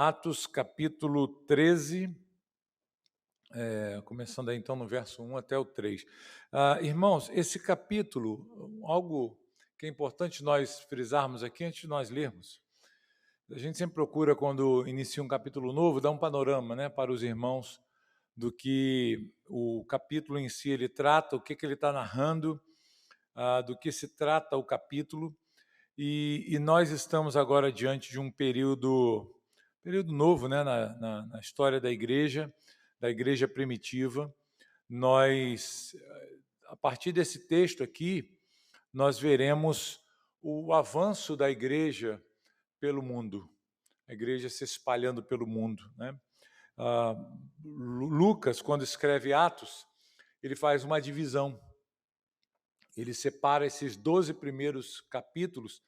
Atos capítulo 13, começando aí então no verso 1 até o 3. Irmãos, esse capítulo, algo que é importante nós frisarmos aqui antes de nós lermos. A gente sempre procura, quando inicia um capítulo novo, dar um panorama, né, para os irmãos do que o capítulo em si ele trata, o que ele está narrando, do que se trata o capítulo. E nós estamos agora diante de um período novo, né, na história da igreja primitiva. Nós, a partir desse texto aqui, nós veremos o avanço da igreja pelo mundo, a igreja se espalhando pelo mundo, né? Lucas, quando escreve Atos, ele faz uma divisão. Ele separa esses 12 primeiros capítulos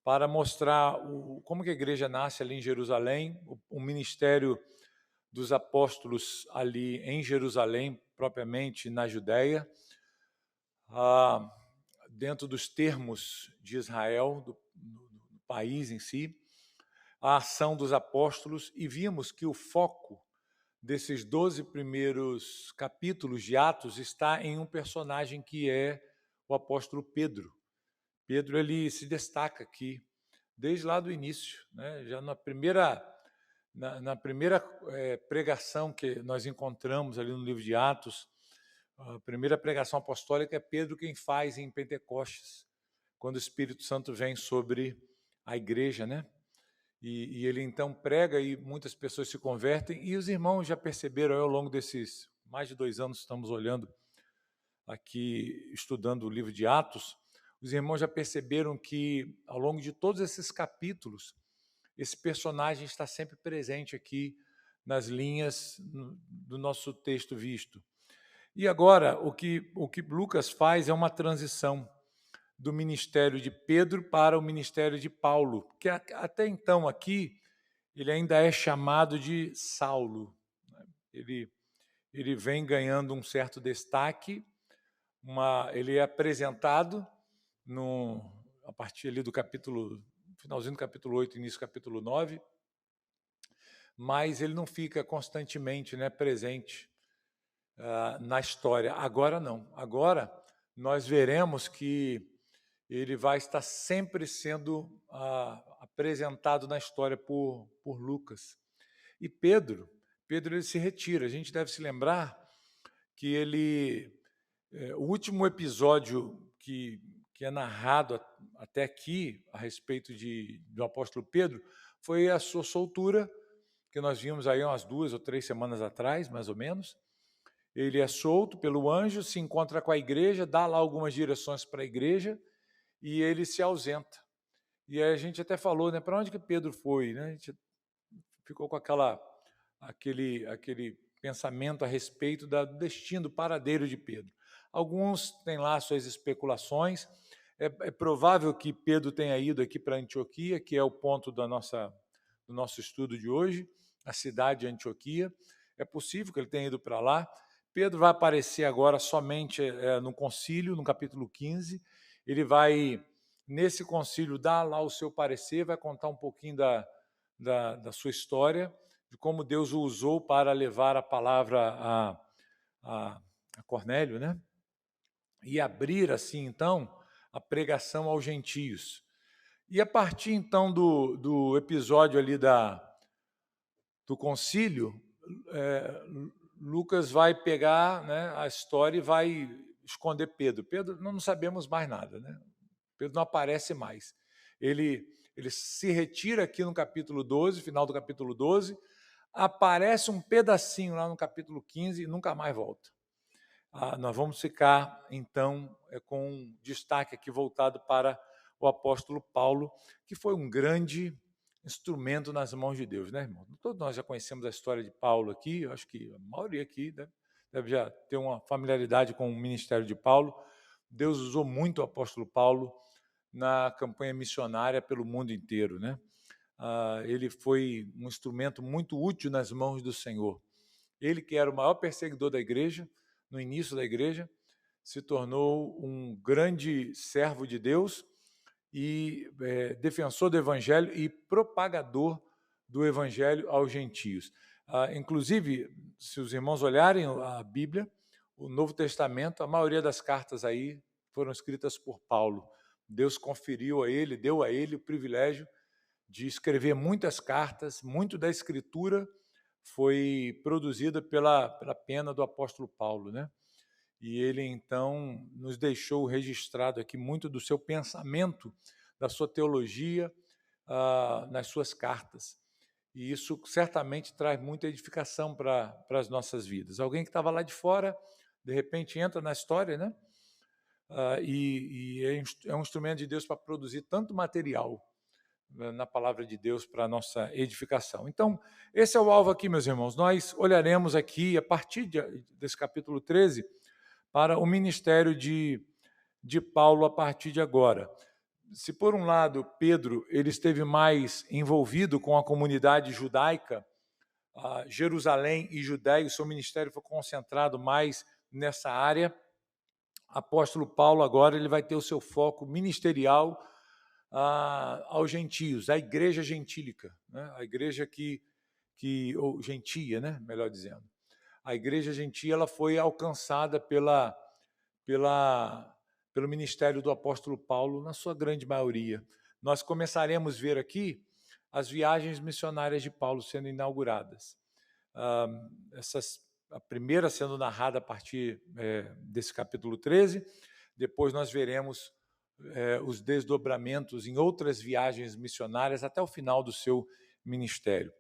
para mostrar como que a igreja nasce ali em Jerusalém, o ministério dos apóstolos ali em Jerusalém, propriamente na Judéia, dentro dos termos de Israel, do país em si, a ação dos apóstolos, e vimos que o foco desses 12 primeiros capítulos de Atos está em um personagem que é o apóstolo Pedro. Pedro ele se destaca aqui desde lá do início, né? Já na primeira pregação que nós encontramos ali no livro de Atos, a primeira pregação apostólica é Pedro quem faz em Pentecostes, quando o Espírito Santo vem sobre a igreja, né? E ele então prega e muitas pessoas se convertem, e os irmãos já perceberam ao longo desses mais de 2 anos estamos olhando aqui, estudando o livro de Atos, os irmãos já perceberam que ao longo de todos esses capítulos, esse personagem está sempre presente aqui nas linhas do nosso texto visto. E agora, o que Lucas faz é uma transição do ministério de Pedro para o ministério de Paulo, que até então aqui ele ainda é chamado de Saulo. Ele vem ganhando um certo destaque, ele é apresentado a partir ali do finalzinho do capítulo 8, início do capítulo 9, mas ele não fica constantemente, né, presente na história. Agora não. Agora nós veremos que ele vai estar sempre sendo apresentado na história por Lucas. E Pedro ele se retira. A gente deve se lembrar que o último episódio que é narrado até aqui a respeito do apóstolo Pedro foi a sua soltura, que nós vimos aí umas 2 ou 3 semanas atrás, mais ou menos. Ele é solto pelo anjo, se encontra com a igreja, dá lá algumas direções para a igreja e ele se ausenta. E aí a gente até falou, né, para onde que Pedro foi, né? A gente ficou com aquele pensamento a respeito do destino, do paradeiro de Pedro. Alguns têm lá suas especulações. É provável que Pedro tenha ido aqui para Antioquia, que é o ponto do nosso estudo de hoje, a cidade de Antioquia. É possível que ele tenha ido para lá. Pedro vai aparecer agora somente no concílio, no capítulo 15. Ele vai, nesse concílio, dar lá o seu parecer, vai contar um pouquinho da sua história, de como Deus o usou para levar a palavra a Cornélio, né? E abrir, assim, então, a pregação aos gentios. E a partir, então, do episódio ali do concílio, Lucas vai pegar, né, a história e vai esconder Pedro. Pedro, não sabemos mais nada, né? Pedro não aparece mais. Ele se retira aqui no capítulo 12, final do capítulo 12, aparece um pedacinho lá no capítulo 15 e nunca mais volta. Nós vamos ficar, então, com um destaque aqui voltado para o apóstolo Paulo, que foi um grande instrumento nas mãos de Deus, né, irmão? Todos nós já conhecemos a história de Paulo aqui, eu acho que a maioria aqui deve já ter uma familiaridade com o ministério de Paulo. Deus usou muito o apóstolo Paulo na campanha missionária pelo mundo inteiro, né? Ele foi um instrumento muito útil nas mãos do Senhor. Ele, que era o maior perseguidor da igreja, no início da igreja, se tornou um grande servo de Deus e defensor do evangelho e propagador do evangelho aos gentios. Inclusive, se os irmãos olharem a Bíblia, o Novo Testamento, a maioria das cartas aí foram escritas por Paulo. Deus conferiu a ele, deu a ele o privilégio de escrever muitas cartas, muito da escritura foi produzida pela pena do apóstolo Paulo, né? E ele, então, nos deixou registrado aqui muito do seu pensamento, da sua teologia, nas suas cartas. E isso certamente traz muita edificação para as nossas vidas. Alguém que estava lá de fora, de repente entra na história, né? E é um instrumento de Deus para produzir tanto material na palavra de Deus para a nossa edificação. Então, esse é o alvo aqui, meus irmãos. Nós olharemos aqui, a partir desse capítulo 13, para o ministério de Paulo a partir de agora. Se, por um lado, Pedro ele esteve mais envolvido com a comunidade judaica, Jerusalém e Judéia, o seu ministério foi concentrado mais nessa área, apóstolo Paulo agora ele vai ter o seu foco ministerial aos gentios, à igreja gentílica, né? A igreja ou gentia, né? Melhor dizendo. A igreja gentia ela foi alcançada pelo ministério do apóstolo Paulo, na sua grande maioria. Nós começaremos a ver aqui as viagens missionárias de Paulo sendo inauguradas. A primeira sendo narrada a partir desse capítulo 13, depois nós veremos os desdobramentos em outras viagens missionárias até o final do seu ministério.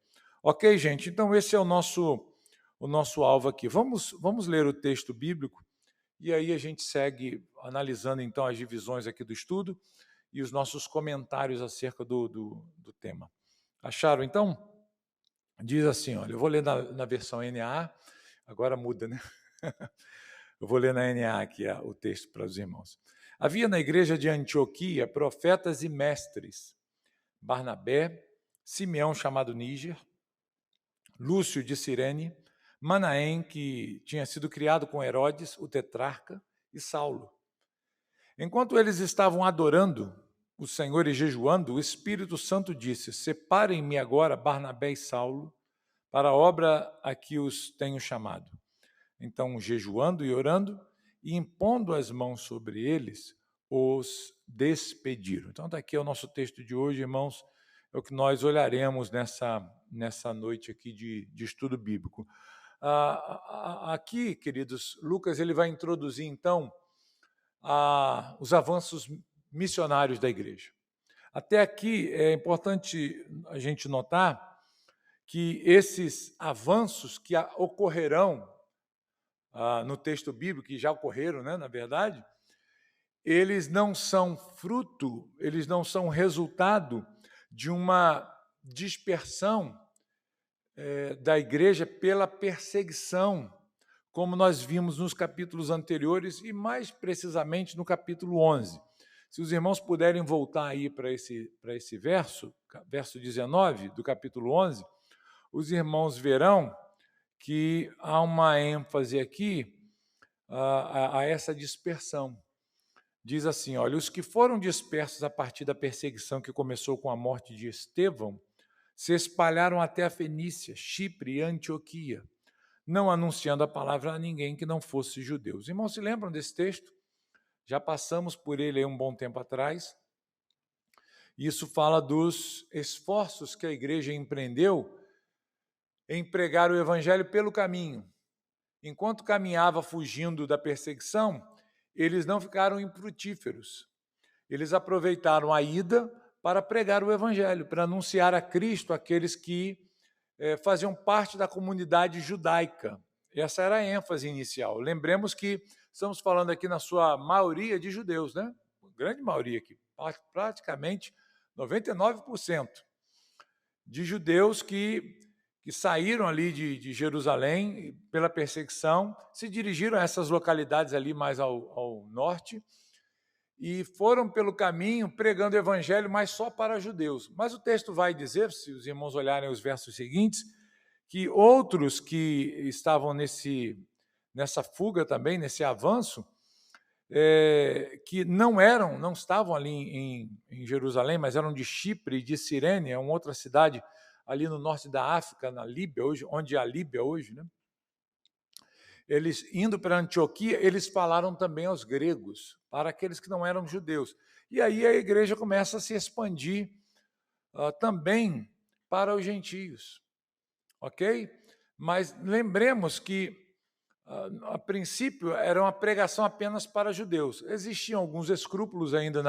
Ok, gente? Então esse é o nosso alvo aqui. Vamos ler o texto bíblico e aí a gente segue analisando então as divisões aqui do estudo e os nossos comentários acerca do tema. Acharam então? Diz assim, olha, eu vou ler na versão NA, agora muda, né? Eu vou ler na NA aqui o texto para os irmãos. Havia na igreja de Antioquia profetas e mestres, Barnabé, Simeão chamado Níger, Lúcio de Cirene, Manaém, que tinha sido criado com Herodes, o tetrarca, e Saulo. Enquanto eles estavam adorando o Senhor e jejuando, o Espírito Santo disse: separem-me agora Barnabé e Saulo para a obra a que os tenho chamado. Então, jejuando e orando, e impondo as mãos sobre eles, os despediram. Então, daqui é o nosso texto de hoje, irmãos, é o que nós olharemos nessa noite aqui de estudo bíblico. Aqui, queridos, Lucas ele vai introduzir, então, os avanços missionários da igreja. Até aqui é importante a gente notar que esses avanços que ocorrerão no texto bíblico, que já ocorreram, né, na verdade, eles não são fruto, eles não são resultado de uma dispersão da igreja pela perseguição, como nós vimos nos capítulos anteriores e mais precisamente no capítulo 11. Se os irmãos puderem voltar aí para esse verso 19 do capítulo 11, os irmãos verão que há uma ênfase aqui a essa dispersão. Diz assim, olha, os que foram dispersos a partir da perseguição que começou com a morte de Estevão, se espalharam até a Fenícia, Chipre e Antioquia, não anunciando a palavra a ninguém que não fosse judeu. Os irmãos se lembram desse texto? Já passamos por ele aí um bom tempo atrás. Isso fala dos esforços que a igreja empreendeu em pregar o evangelho pelo caminho. Enquanto caminhava fugindo da perseguição, eles não ficaram infrutíferos. Eles aproveitaram a ida para pregar o evangelho, para anunciar a Cristo aqueles que faziam parte da comunidade judaica. Essa era a ênfase inicial. Lembremos que estamos falando aqui na sua maioria de judeus, né? Grande maioria aqui, praticamente 99% de judeus que saíram ali de Jerusalém pela perseguição, se dirigiram a essas localidades ali mais ao norte e foram pelo caminho pregando o evangelho, mas só para judeus. Mas o texto vai dizer, se os irmãos olharem os versos seguintes, que outros que estavam nessa fuga também, nesse avanço, que não estavam ali em Jerusalém, mas eram de Chipre e de Cirene, é uma outra cidade ali no norte da África, na Líbia, hoje, onde é a Líbia hoje, né? Eles, indo para Antioquia, eles falaram também aos gregos, para aqueles que não eram judeus. E aí a igreja começa a se expandir também para os gentios, ok? Mas lembremos que, a princípio, era uma pregação apenas para judeus. Existiam alguns escrúpulos ainda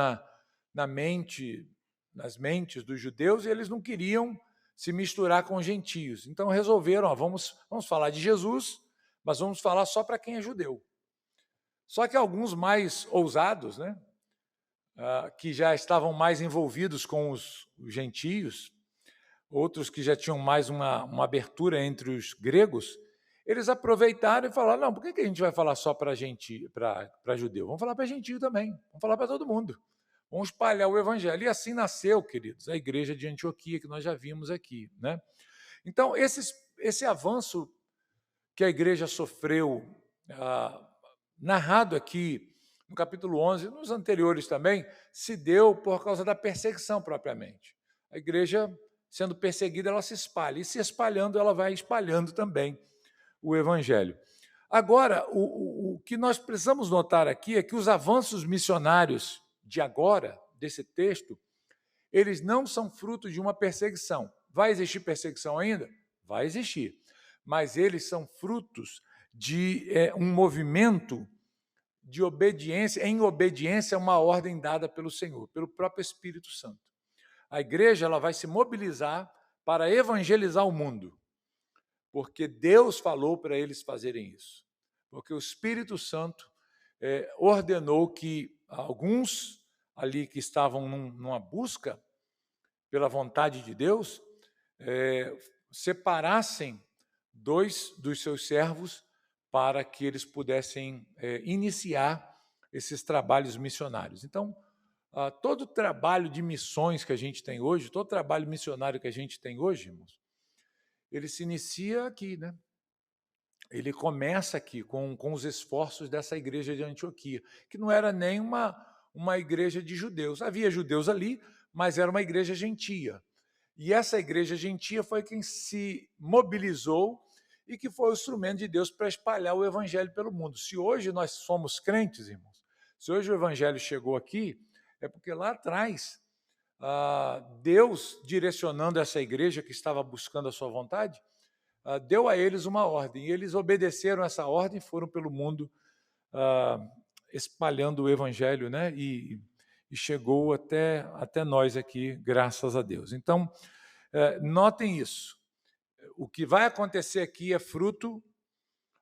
nas mentes dos judeus, e eles não queriam se misturar com os gentios. Então resolveram, vamos falar de Jesus, mas vamos falar só para quem é judeu. Só que alguns mais ousados, né, que já estavam mais envolvidos com os gentios, outros que já tinham mais uma abertura entre os gregos, eles aproveitaram e falaram, não, por que a gente vai falar só para judeu? Vamos falar para gentio também, vamos falar para todo mundo. Vamos espalhar o evangelho. E assim nasceu, queridos, a igreja de Antioquia, que nós já vimos aqui, né? Então, esse avanço que a igreja sofreu, narrado aqui no capítulo 11, nos anteriores também, se deu por causa da perseguição propriamente. A igreja, sendo perseguida, ela se espalha, e se espalhando, ela vai espalhando também o evangelho. Agora, o que nós precisamos notar aqui é que os avanços missionários de agora, desse texto, eles não são fruto de uma perseguição. Vai existir perseguição ainda? Vai existir. Mas eles são frutos de um movimento de obediência, em obediência a uma ordem dada pelo Senhor, pelo próprio Espírito Santo. A igreja ela vai se mobilizar para evangelizar o mundo, porque Deus falou para eles fazerem isso. Porque o Espírito Santo ordenou que alguns ali que estavam numa busca pela vontade de Deus, separassem 2 dos seus servos para que eles pudessem iniciar esses trabalhos missionários. Então, todo trabalho de missões que a gente tem hoje, todo trabalho missionário que a gente tem hoje, irmãos, ele se inicia aqui, né? Ele começa aqui com os esforços dessa igreja de Antioquia, que não era nem uma igreja de judeus. Havia judeus ali, mas era uma igreja gentia. E essa igreja gentia foi quem se mobilizou e que foi o instrumento de Deus para espalhar o evangelho pelo mundo. Se hoje nós somos crentes, irmãos, se hoje o evangelho chegou aqui, é porque lá atrás, Deus, direcionando essa igreja que estava buscando a sua vontade, deu a eles uma ordem. E eles obedeceram essa ordem, foram pelo mundo espalhando o evangelho, né? E chegou até nós aqui, graças a Deus. Então, notem isso. O que vai acontecer aqui é fruto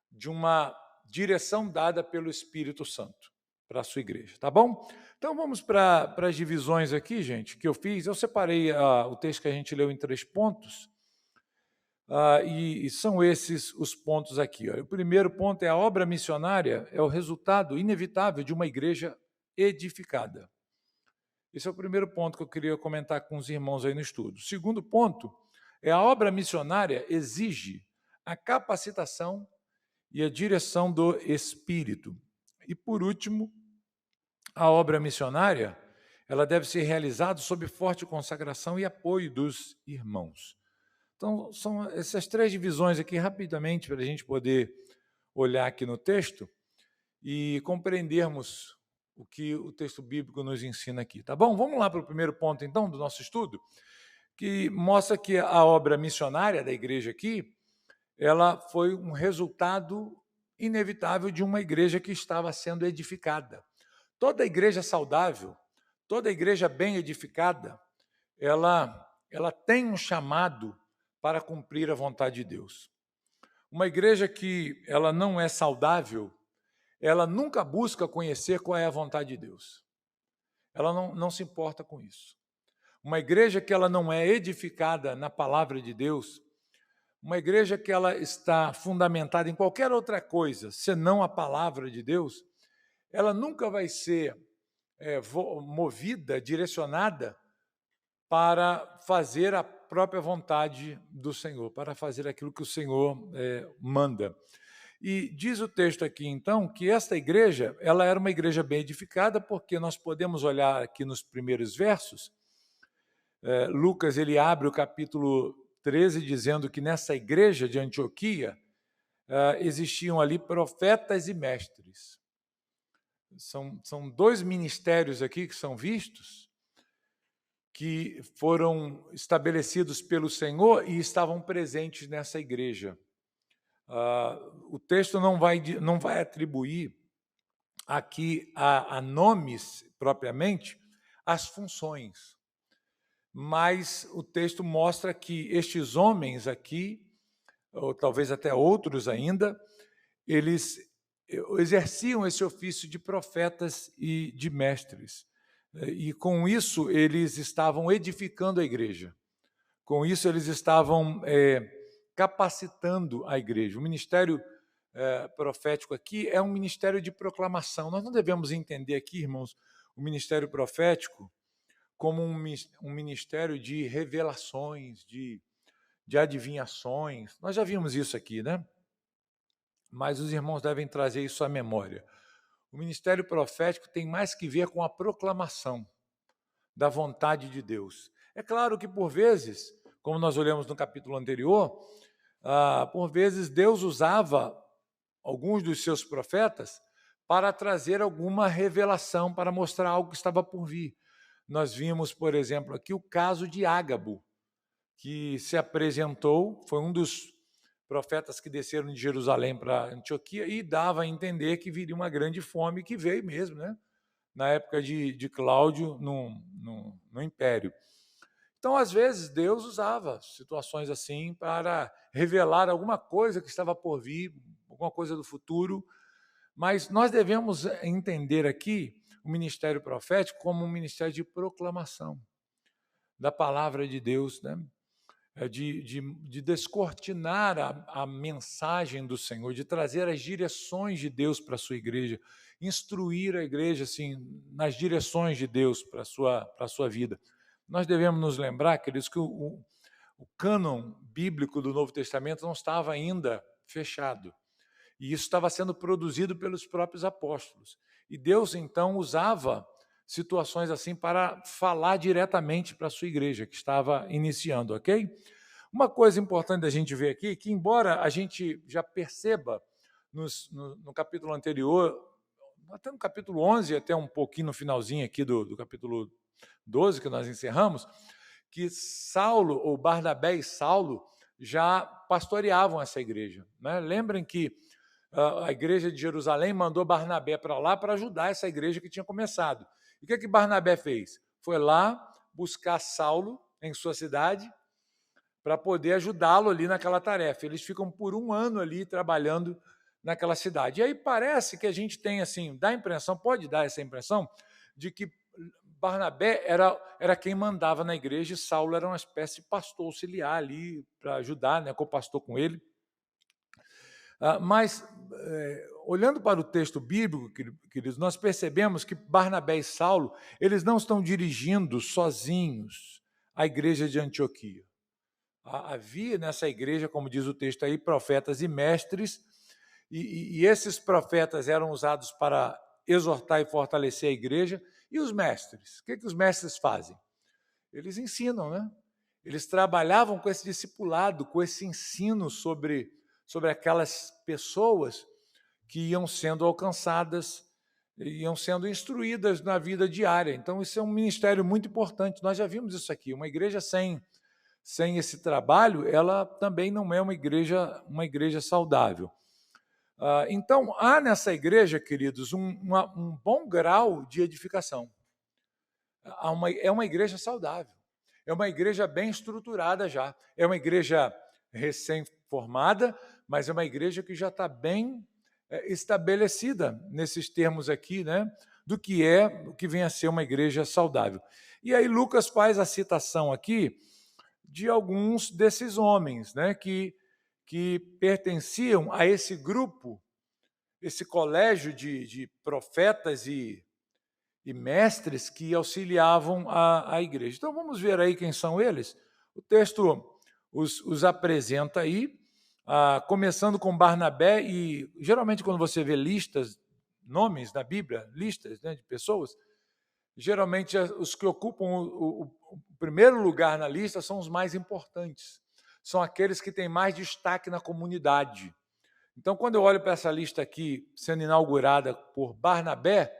de uma direção dada pelo Espírito Santo para a sua igreja, tá bom? Então, vamos para as divisões aqui, gente, que eu fiz. Eu separei o texto que a gente leu em 3 pontos, e são esses os pontos aqui. Ó. O primeiro ponto é a obra missionária é o resultado inevitável de uma igreja edificada. Esse é o primeiro ponto que eu queria comentar com os irmãos aí no estudo. O segundo ponto é a obra missionária exige a capacitação e a direção do Espírito. E, por último, a obra missionária ela deve ser realizada sob forte consagração e apoio dos irmãos. Então, são essas 3 divisões aqui, rapidamente, para a gente poder olhar aqui no texto e compreendermos o que o texto bíblico nos ensina aqui, tá bom? Vamos lá para o primeiro ponto, então, do nosso estudo, que mostra que a obra missionária da igreja aqui, ela foi um resultado inevitável de uma igreja que estava sendo edificada. Toda igreja saudável, toda igreja bem edificada, ela tem um chamado para cumprir a vontade de Deus. Uma igreja que ela não é saudável, ela nunca busca conhecer qual é a vontade de Deus. Ela não se importa com isso. Uma igreja que ela não é edificada na palavra de Deus, uma igreja que ela está fundamentada em qualquer outra coisa, senão a palavra de Deus, ela nunca vai ser movida, direcionada para fazer a própria vontade do Senhor, para fazer aquilo que o Senhor manda. E diz o texto aqui, então, que esta igreja, ela era uma igreja bem edificada, porque nós podemos olhar aqui nos primeiros versos. Lucas, ele abre o capítulo 13, dizendo que nessa igreja de Antioquia existiam ali profetas e mestres. São dois ministérios aqui que são vistos, que foram estabelecidos pelo Senhor e estavam presentes nessa igreja. O texto não vai atribuir aqui a nomes propriamente as funções, mas o texto mostra que estes homens aqui, ou talvez até outros ainda, eles exerciam esse ofício de profetas e de mestres. E com isso eles estavam edificando a igreja. Com isso eles estavam capacitando a igreja. O ministério profético aqui é um ministério de proclamação. Nós não devemos entender aqui, irmãos, o ministério profético como um ministério de revelações, de adivinhações. Nós já vimos isso aqui, né? Mas os irmãos devem trazer isso à memória. O ministério profético tem mais que ver com a proclamação da vontade de Deus. É claro que, por vezes, como nós olhamos no capítulo anterior, por vezes Deus usava alguns dos seus profetas para trazer alguma revelação, para mostrar algo que estava por vir. Nós vimos, por exemplo, aqui o caso de Ágabo, que se apresentou, foi um dos profetas que desceram de Jerusalém para Antioquia e dava a entender que viria uma grande fome, que veio mesmo, né? Na época de Cláudio no Império. Então, às vezes, Deus usava situações assim para revelar alguma coisa que estava por vir, alguma coisa do futuro, mas nós devemos entender aqui o ministério profético como um ministério de proclamação da palavra de Deus, né? De descortinar a mensagem do Senhor, de trazer as direções de Deus para a sua igreja, instruir a igreja assim, nas direções de Deus para a sua vida. Nós devemos nos lembrar, queridos, que o cânon bíblico do Novo Testamento não estava ainda fechado. E isso estava sendo produzido pelos próprios apóstolos. E Deus, então, usava situações assim para falar diretamente para a sua igreja, que estava iniciando, ok? Uma coisa importante da gente ver aqui, que embora a gente já perceba no capítulo anterior, até no capítulo 11, até um pouquinho no finalzinho aqui do capítulo 12, que nós encerramos, que Saulo, ou Barnabé e Saulo, já pastoreavam essa igreja, né? Lembrem que a igreja de Jerusalém mandou Barnabé para lá para ajudar essa igreja que tinha começado. E o que Barnabé fez? Foi lá buscar Saulo em sua cidade para poder ajudá-lo ali naquela tarefa. Eles ficam por 1 ano ali trabalhando naquela cidade. E aí parece que a gente tem, assim, dá a impressão, pode dar essa impressão, de que Barnabé era quem mandava na igreja e Saulo era uma espécie de pastor auxiliar ali para ajudar, né, co-pastor com ele. Mas, olhando para o texto bíblico, queridos, nós percebemos que Barnabé e Saulo, eles não estão dirigindo sozinhos a igreja de Antioquia. Havia nessa igreja, como diz o texto aí, profetas e mestres, e esses profetas eram usados para exortar e fortalecer a igreja. E os mestres? O que os mestres fazem? Eles ensinam, né? Eles trabalhavam com esse discipulado, com esse ensino sobre aquelas pessoas que iam sendo alcançadas, iam sendo instruídas na vida diária. Então, isso é um ministério muito importante. Nós já vimos isso aqui. Uma igreja sem esse trabalho, ela também não é uma igreja saudável. Então, há nessa igreja, queridos, um bom grau de edificação. É uma igreja saudável. É uma igreja bem estruturada já. É uma igreja recém-formada, mas é uma igreja que já está bem estabelecida nesses termos aqui, né, do que vem a ser uma igreja saudável. E aí Lucas faz a citação aqui de alguns desses homens, né, que pertenciam a esse grupo, esse colégio de profetas e mestres que auxiliavam a igreja. Então vamos ver aí quem são eles. O texto os apresenta aí, começando com Barnabé, e geralmente quando você vê listas, nomes na Bíblia, listas, né, de pessoas, geralmente os que ocupam o primeiro lugar na lista são os mais importantes. são aqueles que têm mais destaque na comunidade. Então, quando eu olho para essa lista aqui, sendo inaugurada por Barnabé,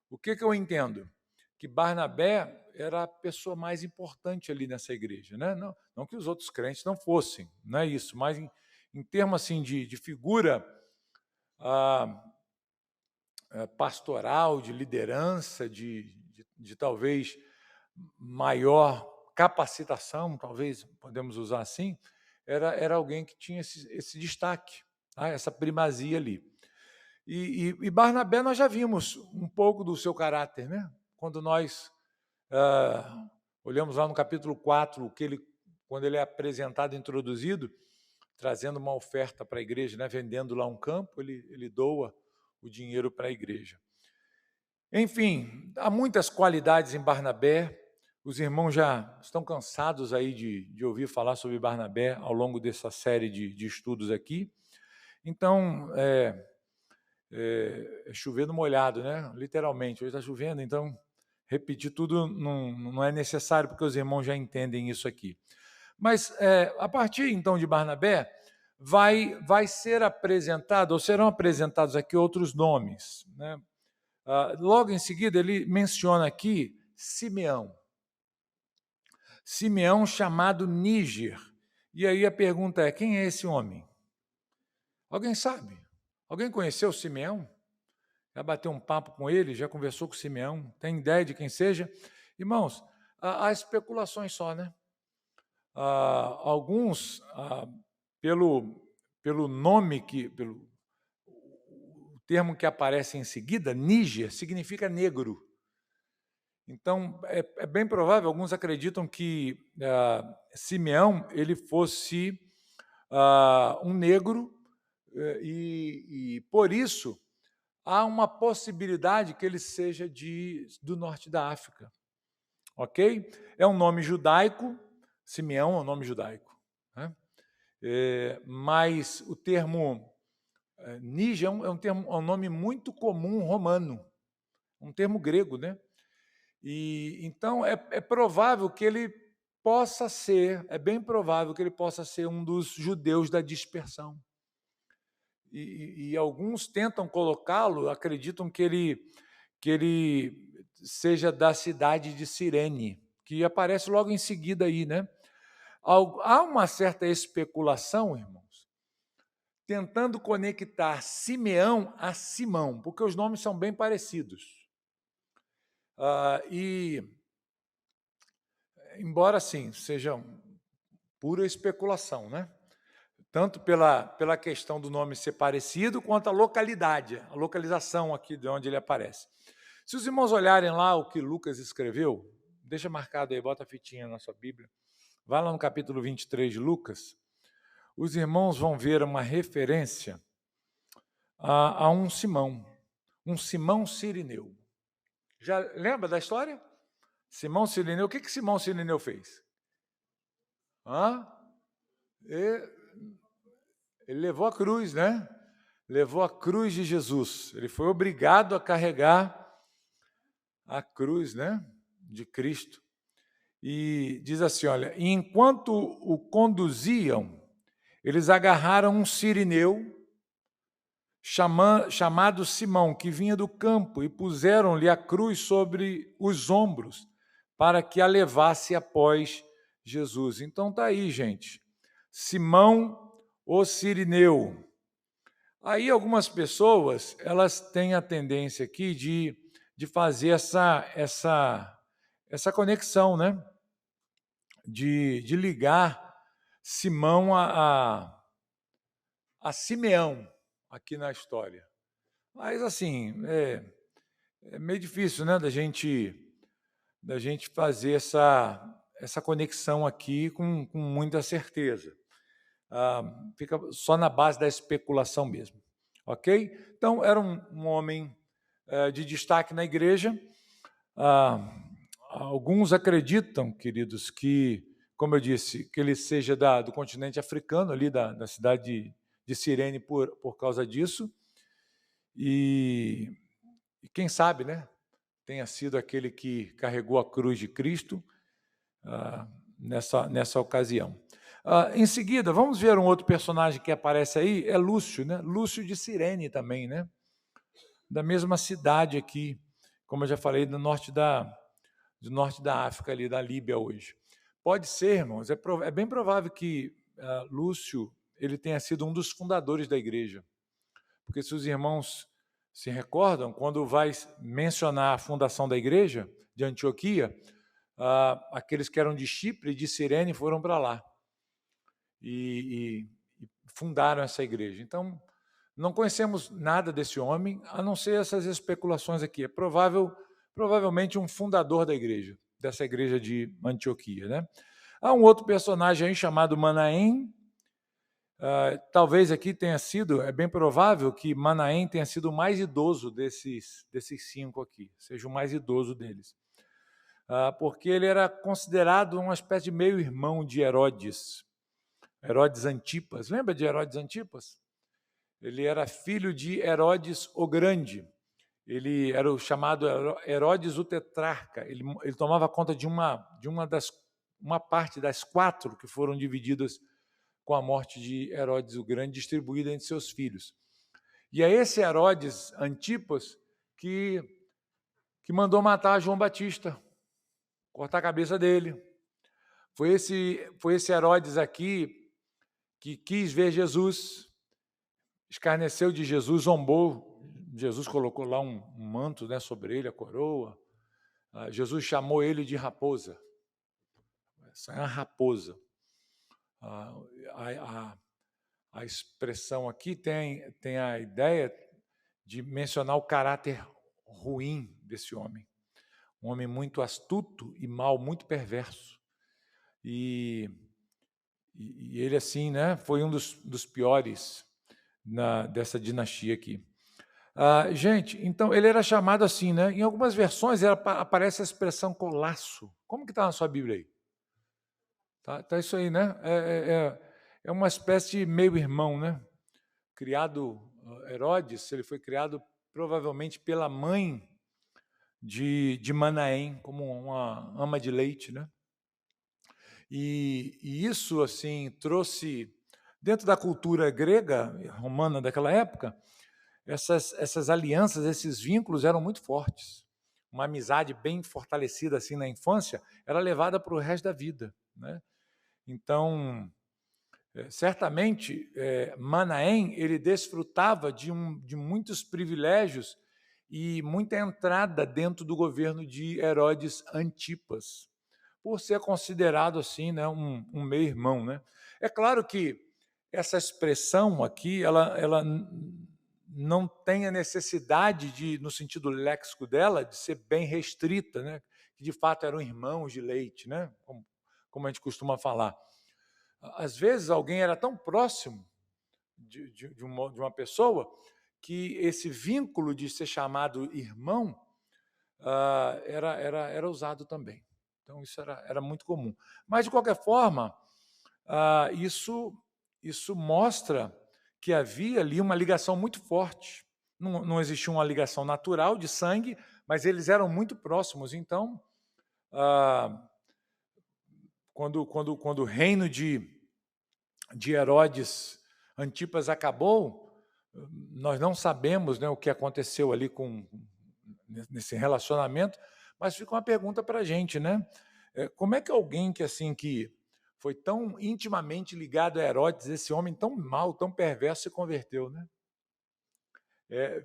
o que eu entendo? Que Barnabé era a pessoa mais importante ali nessa igreja, né? Não que os outros crentes não fossem, não é isso, mas em termos assim, de figura pastoral, de liderança, de talvez maior capacitação, talvez podemos usar assim, era alguém que tinha esse destaque, tá? Essa primazia ali. E Barnabé, nós já vimos um pouco do seu caráter, né? Quando nós olhamos lá no capítulo 4, quando ele é apresentado, introduzido, trazendo uma oferta para a igreja, né? Vendendo lá um campo, ele doa o dinheiro para a igreja. Enfim, há muitas qualidades em Barnabé. Os irmãos já estão cansados aí de ouvir falar sobre Barnabé ao longo dessa série de estudos aqui. Então, é chover no molhado, né? Literalmente, hoje está chovendo, então repetir tudo não é necessário, porque os irmãos já entendem isso aqui. Mas, a partir, então, de Barnabé, vai ser apresentado, ou serão apresentados aqui outros nomes, né? Logo em seguida, ele menciona aqui Simeão. Simeão chamado Níger. E aí a pergunta é, quem é esse homem? Alguém sabe? Alguém conheceu Simeão? Já bateu um papo com ele? Já conversou com Simeão? Tem ideia de quem seja? Irmãos, há especulações só, né? Alguns, pelo nome, pelo termo que aparece em seguida, Níger, significa negro. Então, é bem provável, alguns acreditam que Simeão ele fosse um negro e, por isso, há uma possibilidade que ele seja do norte da África. Ok? É um nome judaico, Simeão é um nome judaico, né? Mas o termo Níger é um nome muito comum romano, um termo grego, né? E então é provável que ele possa ser, é bem provável que ele possa ser um dos judeus da dispersão. E alguns tentam colocá-lo, acreditam que ele seja da cidade de Cirene, que aparece logo em seguida aí, né? Há uma certa especulação, irmãos, tentando conectar Simeão a Simão, porque os nomes são bem parecidos. E embora, sim, sejam pura especulação, né? Tanto pela questão do nome ser parecido, quanto a localidade, a localização aqui de onde ele aparece. Se os irmãos olharem lá o que Lucas escreveu, deixa marcado aí, bota a fitinha na sua Bíblia, vai lá no capítulo 23 de Lucas, os irmãos vão ver uma referência a um Simão Cirineu. Já lembra da história? Simão Cirineu, o que Simão Cirineu fez? Ele levou a cruz, né? Levou a cruz de Jesus. Ele foi obrigado a carregar a cruz, né, de Cristo. E diz assim, olha, enquanto o conduziam, eles agarraram um cirineu chamado Simão, que vinha do campo, e puseram-lhe a cruz sobre os ombros, para que a levasse após Jesus. Então tá aí, gente. Simão, o cirineu. Aí algumas pessoas, elas têm a tendência aqui de fazer essa conexão, né? De ligar Simão a Simeão aqui na história. Mas, assim, é meio difícil, né, da gente fazer essa conexão aqui com muita certeza. Fica só na base da especulação mesmo. Ok? Então, era um homem de destaque na igreja. Alguns acreditam, queridos, que, como eu disse, que ele seja do continente africano, ali da cidade de Cirene, por causa disso. E quem sabe, né, tenha sido aquele que carregou a cruz de Cristo nessa ocasião. Em seguida, vamos ver um outro personagem que aparece aí, é Lúcio, né? Lúcio de Cirene também, né? Da mesma cidade aqui, como eu já falei, do norte da África, ali, da Líbia hoje. Pode ser, irmãos, é bem provável que Lúcio ele tenha sido um dos fundadores da igreja. Porque se os irmãos se recordam, quando vai mencionar a fundação da igreja de Antioquia, aqueles que eram de Chipre e de Cirene foram para lá e fundaram essa igreja. Então, não conhecemos nada desse homem, a não ser essas especulações aqui. É provavelmente um fundador da igreja, dessa igreja de Antioquia, né? Há um outro personagem aí chamado Manaém. Talvez aqui tenha sido, é bem provável que Manaém tenha sido o mais idoso desses 5 aqui, seja o mais idoso deles. Porque ele era considerado uma espécie de meio-irmão de Herodes Antipas. Lembra de Herodes Antipas? Ele era filho de Herodes o Grande. Ele era o chamado Herodes o Tetrarca. Ele tomava conta de uma parte das 4 que foram divididas com a morte de Herodes o Grande, distribuída entre seus filhos. E é esse Herodes Antipas que mandou matar João Batista, cortar a cabeça dele. Foi esse Herodes aqui que quis ver Jesus, escarneceu de Jesus, zombou. Jesus colocou lá um manto, né, sobre ele, a coroa. Jesus chamou ele de raposa. Essa é uma raposa. A expressão aqui tem a ideia de mencionar o caráter ruim desse homem. Um homem muito astuto e mau, muito perverso. E ele, assim, né, foi um dos piores dessa dinastia aqui. Gente, então, ele era chamado assim, né? Em algumas versões aparece a expressão colasso. Como que está na sua Bíblia aí? Tá isso aí, né? É uma espécie de meio-irmão, né? Criado, Herodes, ele foi criado provavelmente pela mãe de Manaém, como uma ama de leite, né? E isso, assim, trouxe, dentro da cultura grega, romana daquela época, essas alianças, esses vínculos eram muito fortes. Uma amizade bem fortalecida assim na infância era levada para o resto da vida, né? Então, certamente, Manaém ele desfrutava de muitos privilégios e muita entrada dentro do governo de Herodes Antipas, por ser considerado assim, né, um meio-irmão, né? É claro que essa expressão aqui, ela não tem a necessidade de, no sentido léxico dela, de ser bem restrita, né? Que de fato eram irmãos de leite, né? Como a gente costuma falar. Às vezes alguém era tão próximo de uma pessoa que esse vínculo de ser chamado irmão era usado também. Então, isso era muito comum. Mas, de qualquer forma, isso mostra que havia ali uma ligação muito forte. Não existia uma ligação natural de sangue, mas eles eram muito próximos. Então, quando o reino de Herodes Antipas acabou, nós não sabemos, né, o que aconteceu ali nesse relacionamento, mas fica uma pergunta para a gente, né? Como é que alguém que foi tão intimamente ligado a Herodes, esse homem tão mau, tão perverso, se converteu, né?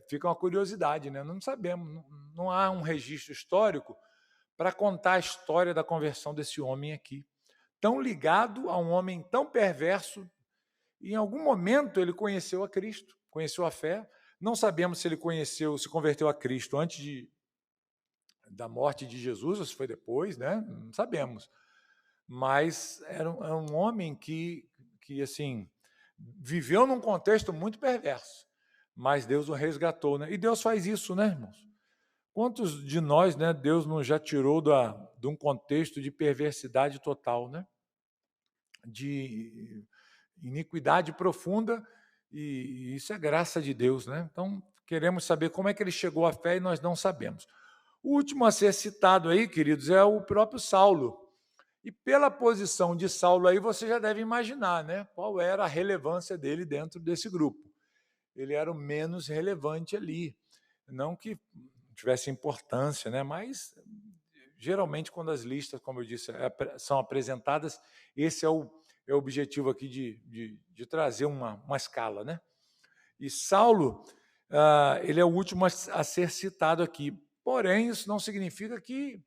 Fica uma curiosidade, né? Não sabemos, não há um registro histórico para contar a história da conversão desse homem aqui, tão ligado a um homem tão perverso. Em algum momento ele conheceu a Cristo, conheceu a fé. Não sabemos se ele se converteu a Cristo antes da morte de Jesus, ou se foi depois, né? Não sabemos. Mas era um homem que assim, viveu num contexto muito perverso, mas Deus o resgatou, né? E Deus faz isso, né, irmãos? Quantos de nós, né, Deus nos já tirou de um contexto de perversidade total, né? De iniquidade profunda, e isso é graça de Deus, né? Então, queremos saber como é que ele chegou à fé e nós não sabemos. O último a ser citado aí, queridos, é o próprio Saulo. E pela posição de Saulo aí, você já deve imaginar, né, qual era a relevância dele dentro desse grupo. Ele era o menos relevante ali. Não que tivesse importância, né, mas geralmente quando as listas, como eu disse, são apresentadas, esse é o objetivo aqui de trazer uma escala, né? E Saulo, ele é o último a ser citado aqui. Porém, isso não significa que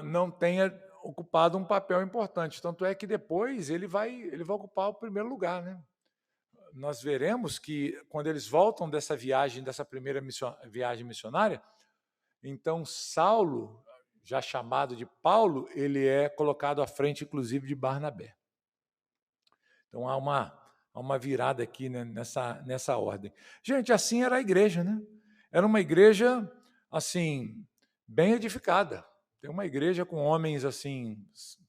não tenha ocupado um papel importante. Tanto é que depois ele vai ocupar o primeiro lugar, né? Nós veremos que quando eles voltam dessa viagem, dessa primeira viagem missionária, então Saulo, já chamado de Paulo, ele é colocado à frente, inclusive, de Barnabé. Então há uma virada aqui, né, nessa ordem. Gente, assim era a igreja, né? Era uma igreja assim bem edificada. Tem uma igreja com homens assim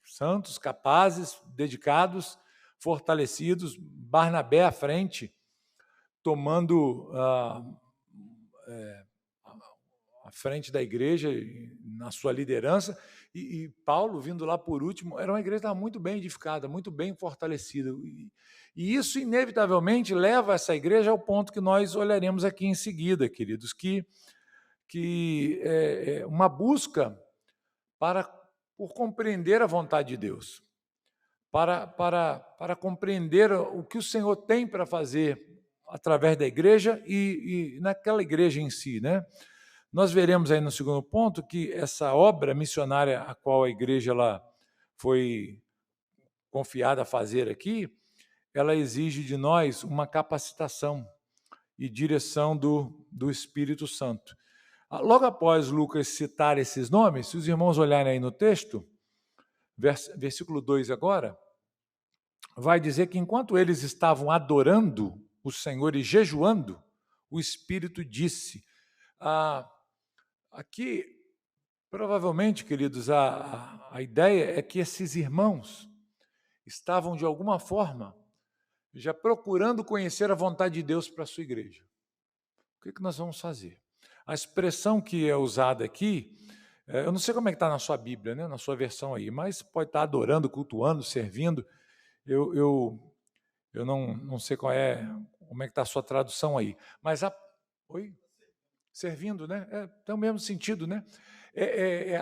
santos, capazes, dedicados, fortalecidos. Barnabé à frente, tomando à frente da igreja, na sua liderança, e Paulo, vindo lá por último, era uma igreja que estava muito bem edificada, muito bem fortalecida. E isso, inevitavelmente, leva essa igreja ao ponto que nós olharemos aqui em seguida, queridos, que é uma busca por compreender a vontade de Deus, para compreender o que o Senhor tem para fazer através da igreja e naquela igreja em si, né? Nós veremos aí no segundo ponto que essa obra missionária a qual a igreja ela foi confiada a fazer aqui, ela exige de nós uma capacitação e direção do Espírito Santo. Logo após Lucas citar esses nomes, se os irmãos olharem aí no texto, versículo 2 agora, vai dizer que enquanto eles estavam adorando o Senhor e jejuando, o Espírito disse, aqui, provavelmente, queridos, a ideia é que esses irmãos estavam, de alguma forma, já procurando conhecer a vontade de Deus para a sua igreja. O que nós vamos fazer? A expressão que é usada aqui, eu não sei como é que está na sua Bíblia, né, na sua versão aí, mas pode estar adorando, cultuando, servindo. Eu não sei como é que está a sua tradução aí, mas oi? Servindo, né? Tem o mesmo sentido, né?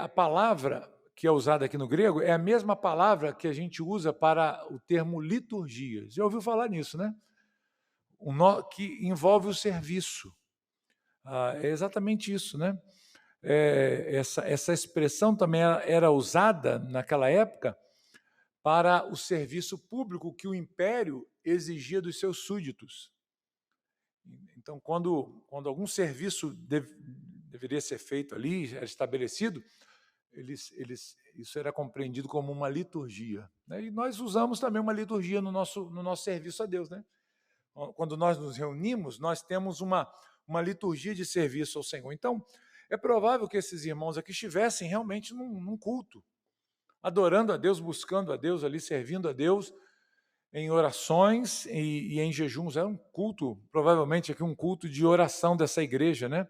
A palavra que é usada aqui no grego é a mesma palavra que a gente usa para o termo liturgia. Já ouviu falar nisso, né? Que envolve o serviço. É exatamente isso, né? Essa expressão também era usada naquela época para o serviço público que o império exigia dos seus súditos. Então, quando algum serviço deveria ser feito ali, era estabelecido, isso era compreendido como uma liturgia, né? E nós usamos também uma liturgia no nosso serviço a Deus, né? Quando nós nos reunimos, nós temos uma liturgia de serviço ao Senhor. Então, é provável que esses irmãos aqui estivessem realmente num culto, adorando a Deus, buscando a Deus ali, servindo a Deus, em orações e em jejuns. Era um culto, provavelmente aqui um culto de oração dessa igreja, né?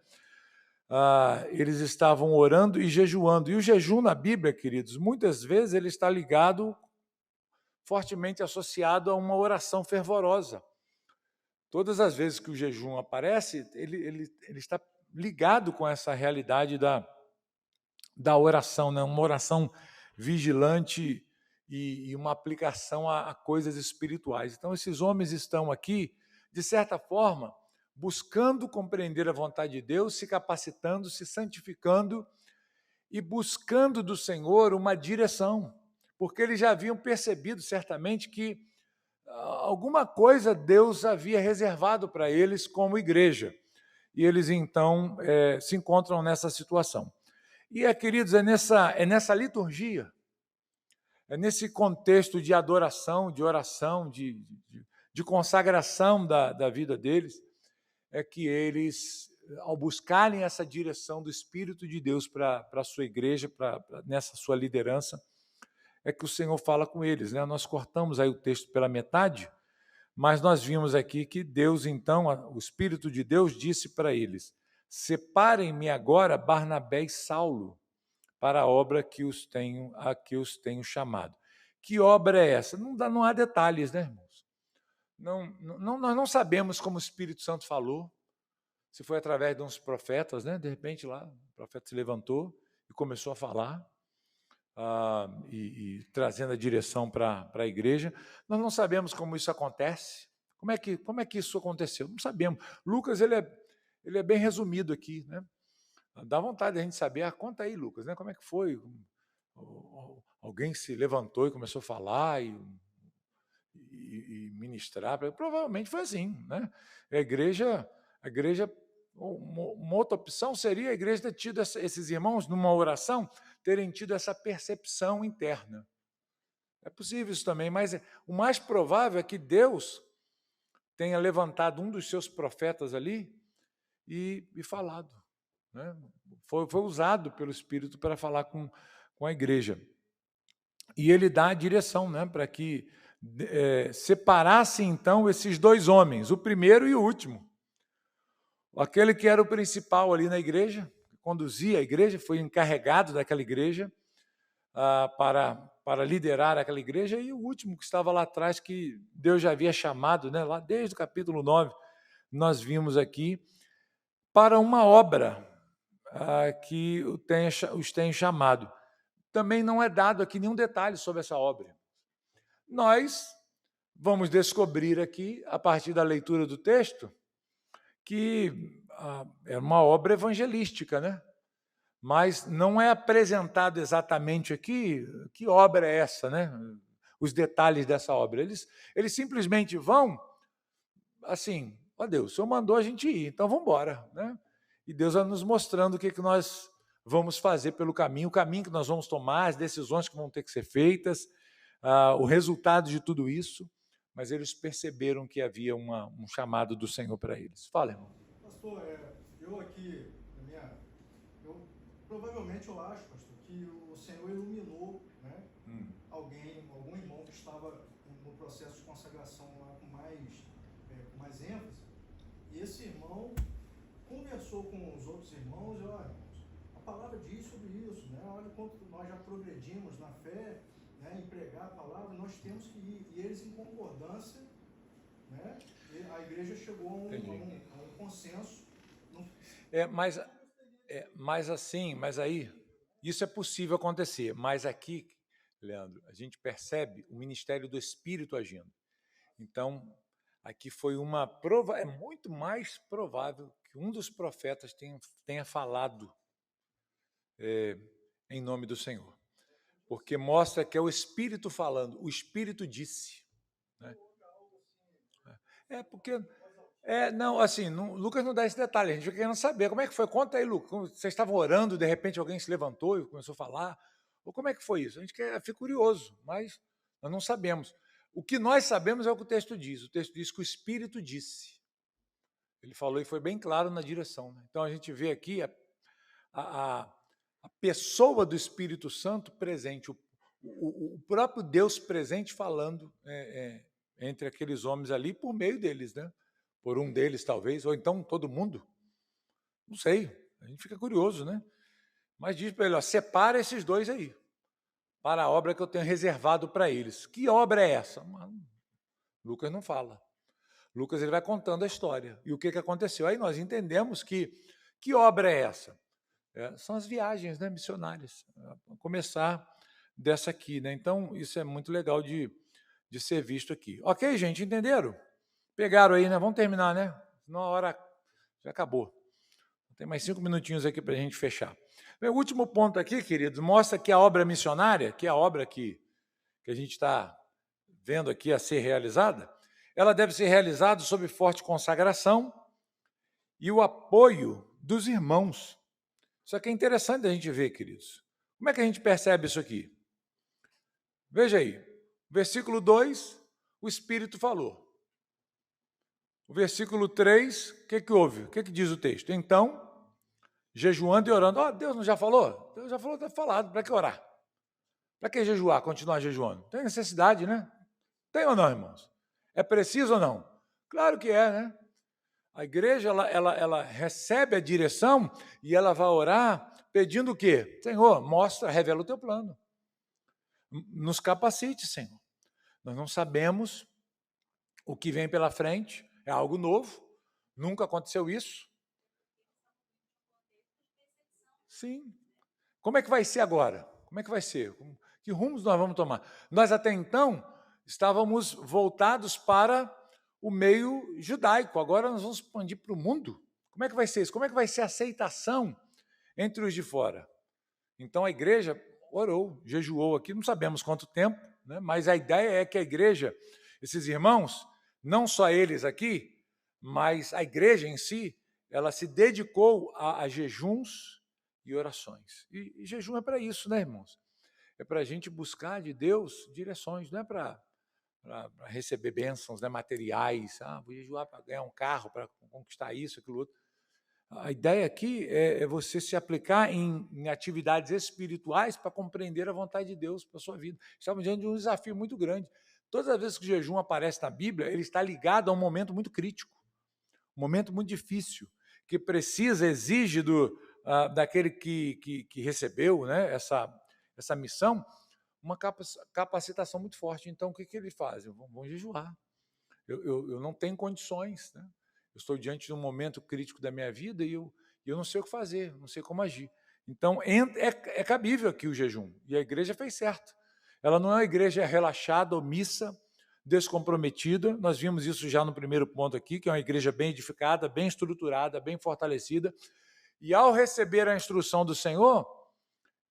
Eles estavam orando e jejuando. E o jejum na Bíblia, queridos, muitas vezes ele está ligado, fortemente associado a uma oração fervorosa. Todas as vezes que o jejum aparece, ele está ligado com essa realidade da oração, né? Uma oração vigilante e uma aplicação a coisas espirituais. Então, esses homens estão aqui, de certa forma, buscando compreender a vontade de Deus, se capacitando, se santificando e buscando do Senhor uma direção, porque eles já haviam percebido certamente que alguma coisa Deus havia reservado para eles como igreja, e eles então se encontram nessa situação. E, queridos, é nessa liturgia, é nesse contexto de adoração, de oração, de consagração da vida deles, é que eles, ao buscarem essa direção do Espírito de Deus para a sua igreja, nessa sua liderança, é que o Senhor fala com eles, né? Nós cortamos aí o texto pela metade, mas nós vimos aqui que Deus, então, o Espírito de Deus disse para eles: separem-me agora Barnabé e Saulo para a obra a que os tenho chamado. Que obra é essa? Não há detalhes, né, irmãos? Nós não sabemos como o Espírito Santo falou, se foi através de uns profetas, né? De repente lá, o profeta se levantou e começou a falar, e trazendo a direção para a igreja. Nós não sabemos como isso acontece. Como é que isso aconteceu? Não sabemos. Lucas ele é bem resumido aqui, né? Dá vontade de a gente saber. Conta aí, Lucas, né? Como é que foi? Alguém se levantou e começou a falar e ministrar? Provavelmente foi assim, né? A igreja, uma outra opção seria a igreja ter tido esses irmãos, numa oração, terem tido essa percepção interna. É possível isso também, mas o mais provável é que Deus tenha levantado um dos seus profetas ali e falado, né? Foi usado pelo Espírito para falar com a igreja. E ele dá a direção, né, para que separasse, então, esses dois homens, o primeiro e o último. Aquele que era o principal ali na igreja, que conduzia a igreja, foi encarregado daquela igreja para liderar aquela igreja, e o último que estava lá atrás, que Deus já havia chamado, né, lá desde o capítulo 9, nós vimos aqui, para uma obra que os tenha chamado. Também não é dado aqui nenhum detalhe sobre essa obra. Nós vamos descobrir aqui, a partir da leitura do texto, que é uma obra evangelística, né? Mas não é apresentado exatamente aqui que obra é essa, né? Os detalhes dessa obra. Eles simplesmente vão assim, ó Deus, o Senhor mandou a gente ir, então vamos embora, né? E Deus vai nos mostrando o que nós vamos fazer pelo caminho, o caminho que nós vamos tomar, as decisões que vão ter que ser feitas, o resultado de tudo isso, mas eles perceberam que havia um chamado do Senhor para eles. Fala, irmão. Pastor, eu aqui, provavelmente eu acho, pastor, que o Senhor iluminou, né, algum irmão que estava no processo de consagração lá com mais ênfase, e esse irmão conversou com os outros irmãos e, olha, irmãos, a palavra diz sobre isso, né? Olha quanto nós já progredimos na fé, né, em pregar a palavra, nós temos que ir. E eles em concordância, né, e a igreja chegou a um consenso. Mas aí, isso é possível acontecer, mas aqui, Leandro, a gente percebe o ministério do Espírito agindo. Então, aqui foi é muito mais provável que um dos profetas tenha falado em nome do Senhor, porque mostra que é o Espírito falando, o Espírito disse, né? Lucas não dá esse detalhe, a gente fica querendo saber, como é que foi? Conta aí, Lucas, vocês estavam orando, de repente alguém se levantou e começou a falar, ou como é que foi isso? A gente fica curioso, mas nós não sabemos. O que nós sabemos é o que o texto diz que o Espírito disse. Ele falou e foi bem claro na direção, né? Então a gente vê aqui a pessoa do Espírito Santo presente, o próprio Deus presente falando entre aqueles homens ali, por meio deles, né? Por um deles, talvez, ou então todo mundo. Não sei, a gente fica curioso, né? Mas diz para ele, separa esses dois aí, para a obra que eu tenho reservado para eles. Que obra é essa? Lucas não fala. Lucas ele vai contando a história. E o que aconteceu? Aí nós entendemos que obra é essa? São as viagens, né, missionárias. A começar dessa aqui, né? Então, isso é muito legal de ser visto aqui. Ok, gente, entenderam? Pegaram aí, né? Vamos terminar, né? Senão a hora já acabou. Tem mais 5 minutinhos aqui para a gente fechar. O último ponto aqui, queridos, mostra que a obra missionária, que é a obra que a gente está vendo aqui a ser realizada, ela deve ser realizada sob forte consagração e o apoio dos irmãos. Isso aqui é interessante a gente ver, queridos. Como é que a gente percebe isso aqui? Veja aí, versículo 2, o Espírito falou. O versículo 3, o que houve? O que diz o texto? Então, jejuando e orando. Deus não já falou? Deus já falou, está falado. Para que orar? Para que jejuar, continuar jejuando? Tem necessidade, né? Tem ou não, irmãos? É preciso ou não? Claro que é, né? A igreja ela recebe a direção e ela vai orar Pedindo o quê? Senhor, mostra, revela o teu plano. Nos capacite, Senhor. Nós não sabemos o que vem pela frente, é algo novo, nunca aconteceu isso. Sim. Como é que vai ser agora? Como é que vai ser? Que rumos nós vamos tomar? Nós até então estávamos voltados para o meio judaico, agora nós vamos expandir para o mundo. Como é que vai ser isso? Como é que vai ser a aceitação entre os de fora? Então a igreja orou, jejuou aqui, não sabemos quanto tempo, né? Mas a ideia é que a igreja, esses irmãos, não só eles aqui, mas a igreja em si, ela se dedicou a jejuns e orações. E jejum é para isso, né, irmãos? É para a gente buscar de Deus direções, não é para receber bênçãos, né, materiais. Vou jejuar para ganhar um carro, para conquistar isso, aquilo outro. A ideia aqui é você se aplicar em atividades espirituais para compreender a vontade de Deus para a sua vida. Estamos diante de um desafio muito grande. Todas as vezes que o jejum aparece na Bíblia, ele está ligado a um momento muito crítico, um momento muito difícil, que precisa, exige daquele que recebeu, né, essa missão, uma capacitação muito forte. Então, o que ele faz? Vamos jejuar. Eu não tenho condições, né? Eu estou diante de um momento crítico da minha vida e eu não sei o que fazer, não sei como agir. Então, é cabível aqui o jejum, e a igreja fez certo. Ela não é uma igreja relaxada, omissa, descomprometida. Nós vimos isso já no primeiro ponto aqui, que é uma igreja bem edificada, bem estruturada, bem fortalecida. E ao receber a instrução do Senhor,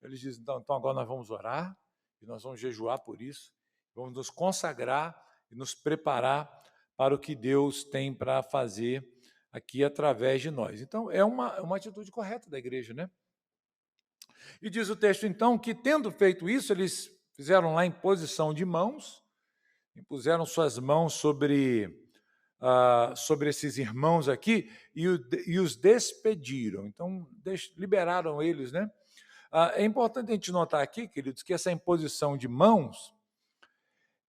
eles dizem, então agora nós vamos orar, e nós vamos jejuar por isso, vamos nos consagrar e nos preparar para o que Deus tem para fazer aqui através de nós. Então, é uma atitude correta da igreja, né? E diz o texto, então, que tendo feito isso, eles fizeram lá imposição de mãos, impuseram suas mãos sobre esses irmãos aqui e os despediram. Então, liberaram eles, né? É importante a gente notar aqui, queridos, que essa imposição de mãos,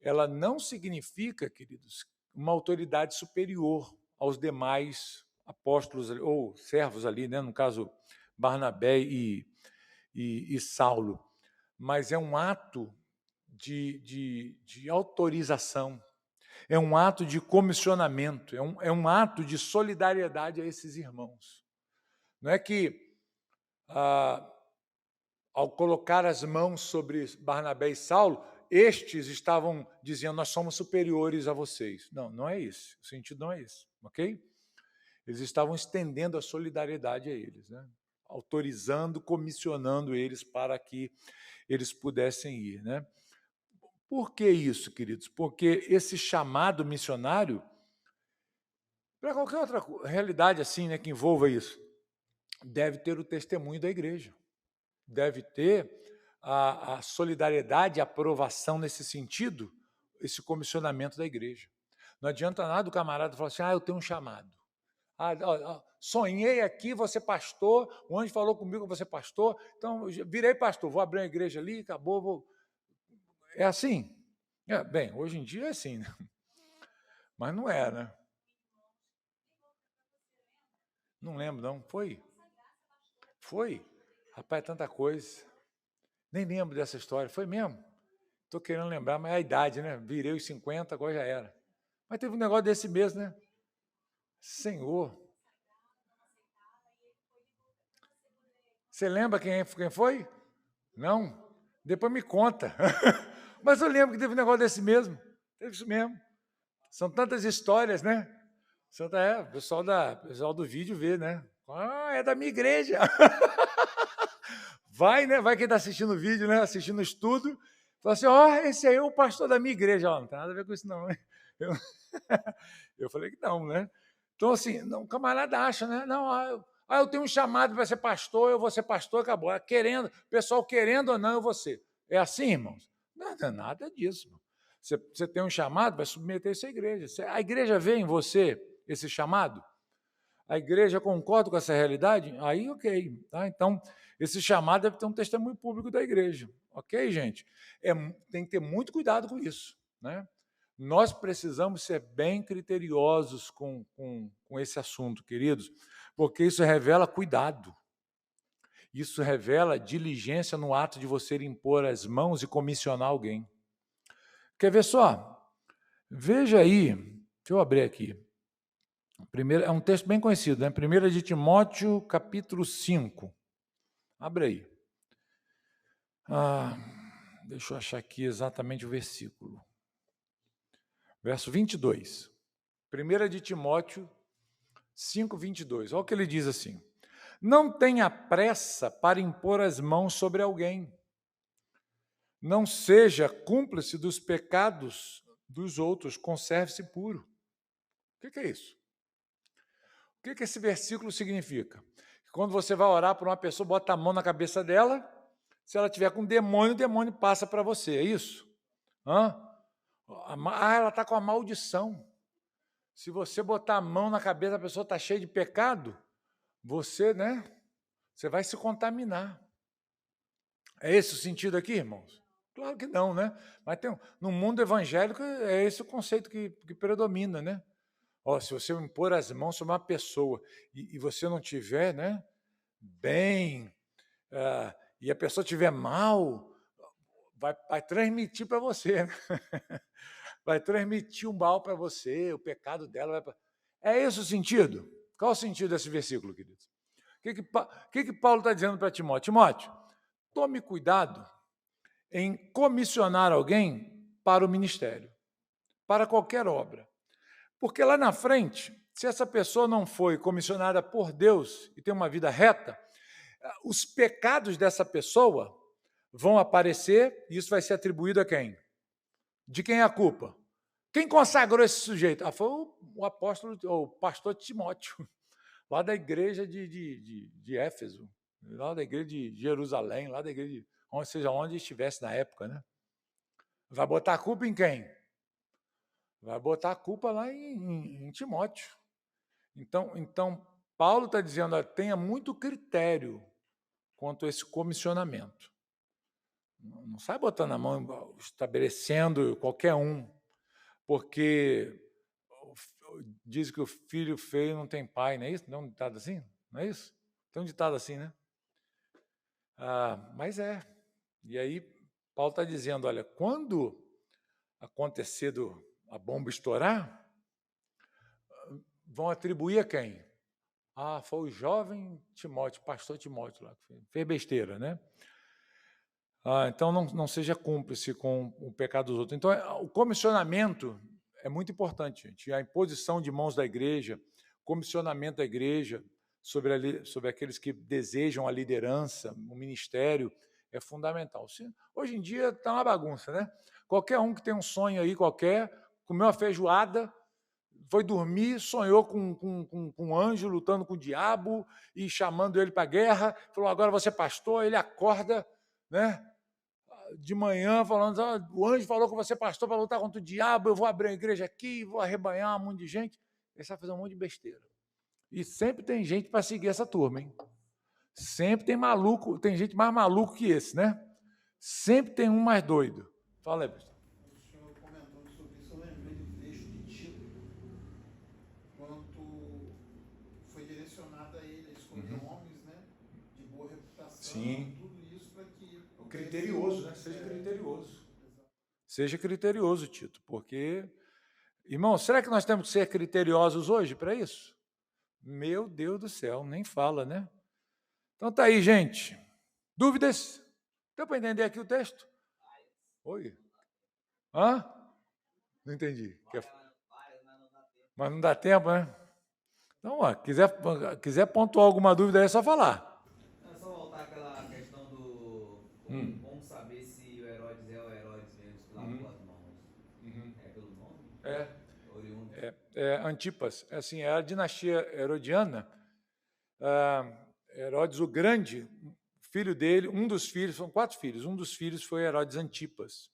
ela não significa, queridos, uma autoridade superior aos demais apóstolos ou servos ali, né? No caso, Barnabé e Saulo, mas é um ato de autorização, é um ato de comissionamento, é um ato de solidariedade a esses irmãos. Não é que, ao colocar as mãos sobre Barnabé e Saulo, estes estavam dizendo, nós somos superiores a vocês. Não, não é isso. O sentido não é esse, ok? Eles estavam estendendo a solidariedade a eles, né? Autorizando, comissionando eles para que eles pudessem ir, né? Por que isso, queridos? Porque esse chamado missionário, para qualquer outra realidade assim, né, que envolva isso, deve ter o testemunho da igreja, deve ter a solidariedade, a aprovação nesse sentido, esse comissionamento da igreja. Não adianta nada o camarada falar assim, eu tenho um chamado. Sonhei aqui, vou ser pastor, o anjo falou comigo, vou ser pastor, então virei pastor, vou abrir uma igreja ali, acabou, É assim? Bem, hoje em dia é assim, né? Mas não é, né? Não lembro, não. Foi? Foi? Rapaz, é tanta coisa. Nem lembro dessa história. Foi mesmo? Estou querendo lembrar, mas é a idade, né? Virei os 50, agora já era. Mas teve um negócio desse mesmo, né? Senhor. Você lembra quem foi? Não? Depois me conta. Mas eu lembro que teve um negócio desse mesmo. Teve isso mesmo. São tantas histórias, né? O pessoal do vídeo vê, né? É da minha igreja. Vai, né? Vai quem está assistindo o vídeo, né? Assistindo o estudo. Fala assim, esse aí é o pastor da minha igreja. Não tem nada a ver com isso, não. Eu falei que não, né? Então, assim, não, o camarada acha, né? Não, eu tenho um chamado para ser pastor, eu vou ser pastor, acabou. Pessoal querendo ou não, eu vou ser. É assim, irmãos? Não é nada disso. Irmão. Você tem um chamado, vai submeter isso à igreja. A igreja vê em você esse chamado? A igreja concorda com essa realidade? Aí, ok. Tá? Então, esse chamado deve ter um testemunho público da igreja. Ok, gente? Tem que ter muito cuidado com isso. Né? Nós precisamos ser bem criteriosos com esse assunto, queridos, porque isso revela cuidado. Isso revela diligência no ato de você impor as mãos e comissionar alguém. Quer ver só? Veja aí, deixa eu abrir aqui. Primeiro, é um texto bem conhecido, né? 1 de Timóteo, capítulo 5. Abre aí. Deixa eu achar aqui exatamente o versículo. Verso 22. 1 de Timóteo 5, 22. Olha o que ele diz assim. Não tenha pressa para impor as mãos sobre alguém. Não seja cúmplice dos pecados dos outros, conserve-se puro. O que é isso? O que esse versículo significa? Quando você vai orar por uma pessoa, bota a mão na cabeça dela, se ela tiver com demônio, o demônio passa para você, é isso? Ela está com a maldição. Se você botar a mão na cabeça, a pessoa está cheia de pecado, você vai se contaminar. É esse o sentido aqui, irmãos? Claro que não, né? Mas no mundo evangélico é esse o conceito que predomina, né? Se você impor as mãos sobre uma pessoa e você não tiver, né, bem, e a pessoa tiver mal, vai transmitir para você, né? Vai transmitir o mal para você, o pecado dela. É esse o sentido? Qual o sentido desse versículo, queridos? O que Paulo está dizendo para Timóteo? Timóteo, tome cuidado em comissionar alguém para o ministério, para qualquer obra. Porque lá na frente, se essa pessoa não foi comissionada por Deus e tem uma vida reta, os pecados dessa pessoa vão aparecer e isso vai ser atribuído a quem? De quem é a culpa? Quem consagrou esse sujeito? Foi o apóstolo, o pastor Timóteo, lá da igreja de Éfeso, lá da igreja de Jerusalém, lá da igreja de onde estivesse na época, né? Vai botar a culpa em quem? Vai botar a culpa lá em Timóteo. Então Paulo está dizendo, tenha muito critério quanto a esse comissionamento. Não sai botando a mão, estabelecendo qualquer um, porque diz que o filho feio não tem pai, não é isso? Não é um ditado assim? Não é isso? Tem um ditado assim, né? Mas é. E aí Paulo está dizendo, olha, quando acontecer a bomba estourar, vão atribuir a quem? Foi o jovem Timóteo, pastor Timóteo lá, que fez besteira, né? Então não seja cúmplice com o pecado dos outros. Então, o comissionamento é muito importante, gente. A imposição de mãos da igreja, comissionamento da igreja sobre aqueles que desejam a liderança, o ministério, é fundamental. Hoje em dia está uma bagunça, né? Qualquer um que tem um sonho aí comeu uma feijoada, foi dormir, sonhou com um anjo lutando com o diabo e chamando ele para a guerra, falou, agora você é pastor, ele acorda, né? De manhã, falando, o anjo falou que você é pastor para lutar contra o diabo, eu vou abrir a igreja aqui, vou arrebanhar um monte de gente. Ele vai fazer um monte de besteira. E sempre tem gente para seguir essa turma, hein? Sempre tem maluco, tem gente mais maluco que esse, né? Sempre tem um mais doido. Fala aí, pastor. O senhor comentando sobre isso, eu lembrei do texto de Tito, quanto foi direcionado a ele a escolher homens, né, de boa reputação. Sim. Tudo isso para que... Criterioso, né? Seja criterioso. Seja criterioso, Tito, porque, irmão, será que nós temos que ser criteriosos hoje para isso? Meu Deus do céu, nem fala, né? Então tá aí, gente. Dúvidas? Deu para entender aqui o texto? Oi? Não entendi. Mas não dá tempo, né? Então, quiser pontuar alguma dúvida aí, é só falar. É só voltar àquela questão do como saber se o Herodes é o Herodes mesmo que lavou as mãos. É pelo nome? Oriundo. Antipas. Assim, é a dinastia herodiana. Herodes o Grande, filho dele, um dos filhos, são 4 filhos, um dos filhos foi Herodes Antipas.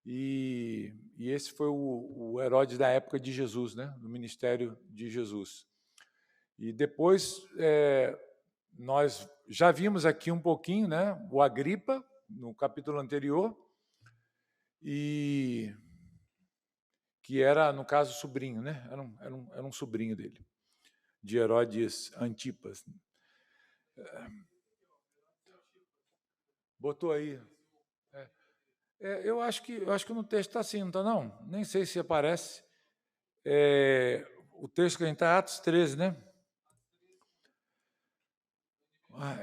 E esse foi o Herodes da época de Jesus, né? Do ministério de Jesus. E depois, nós já vimos aqui um pouquinho, né? O Agripa, no capítulo anterior, e que era, no caso, sobrinho, né? Era um sobrinho dele, de Herodes Antipas. Botou aí. Eu acho que no texto está assim, não está não? Nem sei se aparece. O texto que a gente está, Atos 13, né?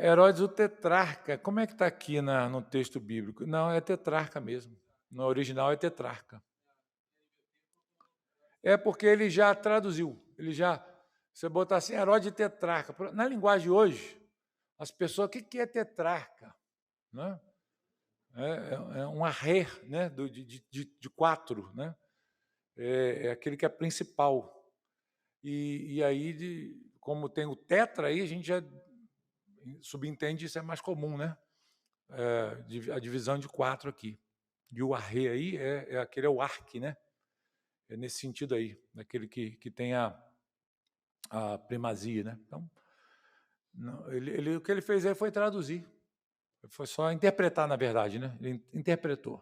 Herodes o tetrarca. Como é que está aqui no texto bíblico? Não, é tetrarca mesmo. No original é tetrarca. É porque ele já traduziu. Você botar assim, Herodes tetrarca. Na linguagem hoje, as pessoas, o que é tetrarca? Né? É um arré, né? de 4, né? É aquele que é principal. E aí, como tem o tetra aí, a gente já subentende isso é mais comum, né? A divisão de 4 aqui. E o arré aí aquele é o arque, né? É nesse sentido aí, daquele que tem a primazia, né? Então, o que ele fez aí foi traduzir. Foi só interpretar, na verdade, né? Ele interpretou.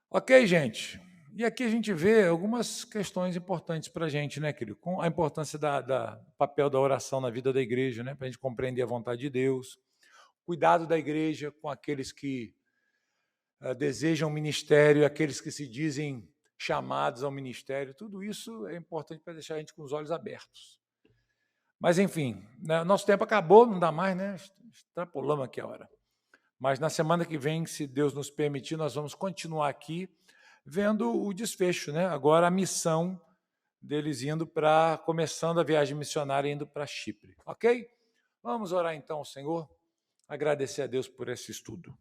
Ok, gente. E aqui a gente vê algumas questões importantes para a gente, né, querido? Com a importância do papel da oração na vida da igreja, né? Para a gente compreender a vontade de Deus. Cuidado da igreja com aqueles que desejam ministério, aqueles que se dizem chamados ao ministério. Tudo isso é importante para deixar a gente com os olhos abertos. Mas, enfim, né, nosso tempo acabou, não dá mais, né? Extrapolamos aqui a hora. Mas na semana que vem, se Deus nos permitir, nós vamos continuar aqui vendo o desfecho, né? Agora a missão deles começando a viagem missionária, indo para Chipre. Ok? Vamos orar então ao Senhor, agradecer a Deus por esse estudo.